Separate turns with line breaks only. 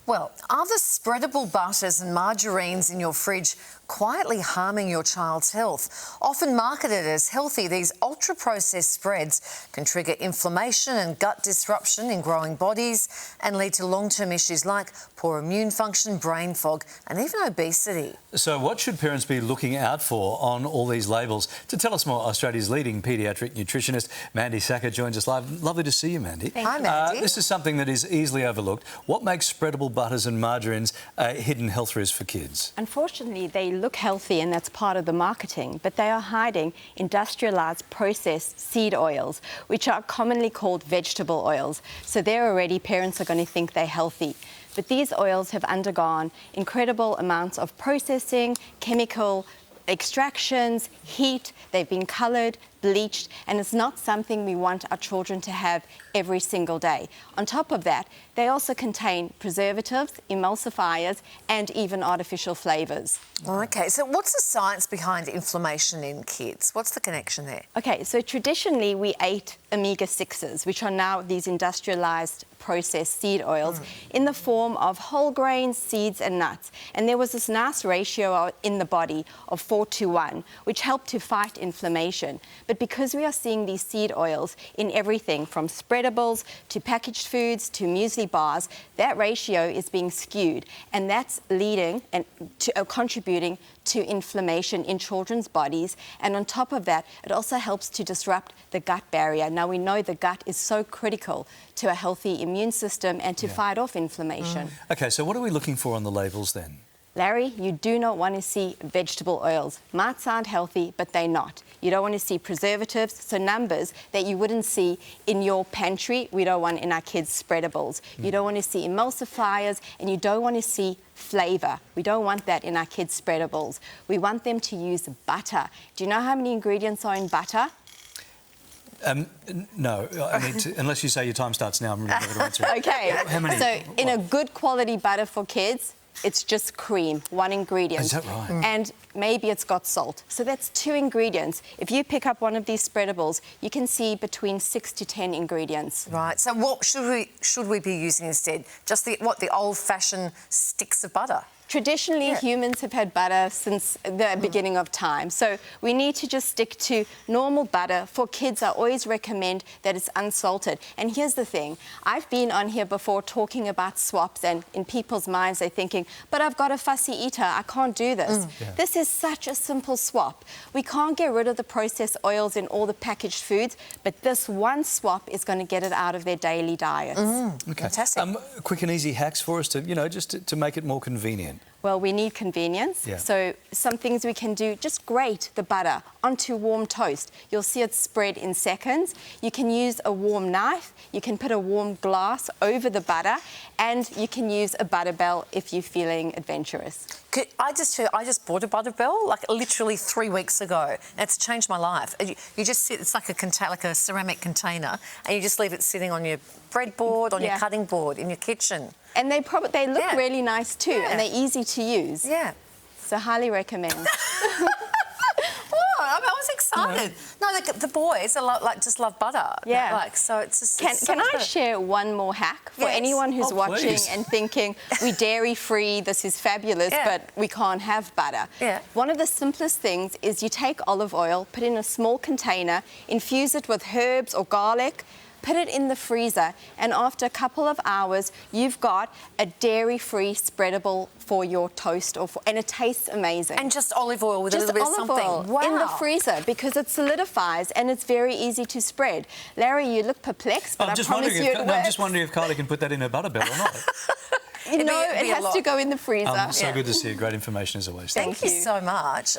Well, are the spreadable butters and margarines in your fridge quietly harming your child's health? Often marketed as healthy, these ultra-processed spreads can trigger inflammation and gut disruption in growing bodies and lead to long-term issues like poor immune function, brain fog and even obesity.
So what should parents be looking out for on all these labels? To tell us more, Australia's leading paediatric nutritionist, Mandy Sacker, joins us live. Lovely to see you, Mandy.
Hi, Mandy.
This is something that is easily overlooked. What makes spreadable butters and margarines hidden health risks for kids?
Unfortunately, they look healthy and that's part of the marketing, but they are hiding industrialised processed seed oils, which are commonly called vegetable oils. So there already parents are going to think they're healthy. But these oils have undergone incredible amounts of processing, chemical extractions, heat, they've been coloured, bleached, and it's not something we want our children to have every single day. On top of that, they also contain preservatives, emulsifiers, and even artificial flavours.
OK, so what's the science behind inflammation in kids? What's the connection there?
OK, so traditionally we ate omega-6s, which are now these industrialised processed seed oils in the form of whole grains, seeds and nuts. And there was this nice ratio in the body of 4:1, which helped to fight inflammation. But because we are seeing these seed oils in everything from spreadables to packaged foods to muesli bars, that ratio is being skewed, and that's leading and contributing to inflammation in children's bodies. And on top of that, it also helps to disrupt the gut barrier. Now, we know the gut is so critical to a healthy immune system and to fight off inflammation.
OK, so what are we looking for on the labels then?
Larry, you do not want to see vegetable oils. Might sound healthy, but they're not. You don't want to see preservatives, so numbers that you wouldn't see in your pantry, we don't want in our kids' spreadables. You don't want to see emulsifiers, and you don't want to see flavour. We don't want that in our kids' spreadables. We want them to use butter. Do you know how many ingredients are in butter?
No, I need to, unless you say your time starts now, I'm not going to answer it.
OK,
How many?
So in a good quality butter for kids, it's just cream, one ingredient.
Is that right?
And maybe it's got salt. So that's 2 ingredients. If you pick up one of these spreadables, you can see between 6 to 10 ingredients.
Right, so what should we be using instead? Just the old-fashioned sticks of butter?
Traditionally, humans have had butter since the beginning of time. So we need to just stick to normal butter. For kids, I always recommend that it's unsalted. And here's the thing. I've been on here before talking about swaps, and in people's minds, they're thinking, but I've got a fussy eater, I can't do this. This is such a simple swap. We can't get rid of the processed oils in all the packaged foods, but this one swap is going to get it out of their daily diets.
Okay.
Fantastic.
Quick and easy hacks for us to, just to make it more convenient.
Well, we need convenience.
Yeah.
So some things we can do, just grate the butter onto warm toast. You'll see it spread in seconds. You can use a warm knife. You can put a warm glass over the butter, and you can use a butter bell if you're feeling adventurous.
I just bought a butter bell like literally 3 weeks ago. And it's changed my life. You just sit, it's like a ceramic container, and you just leave it sitting on your breadboard, on your cutting board, in your kitchen.
And they look really nice too, and they're easy to use.
Yeah.
So highly recommend.
I was excited. No, the boys are just love butter.
Yeah.
So it's just.
Can I share one more hack for anyone who's watching
please.
and thinking, we're dairy-free, this is fabulous, but we can't have butter?
Yeah.
One of the simplest things is you take olive oil, put it in a small container, infuse it with herbs or garlic, put it in the freezer, and after a couple of hours, you've got a dairy-free spreadable for your toast, and it tastes amazing.
And just olive oil with
just
a little bit of something.
Olive oil in the freezer, because it solidifies and it's very easy to spread. Larry, you look perplexed, but I promise you it works.
I'm just wondering if Kylie can put that in her butter bell or not.
No, it has to go in the freezer.
So good to see you. Great information as always.
Thank you so much.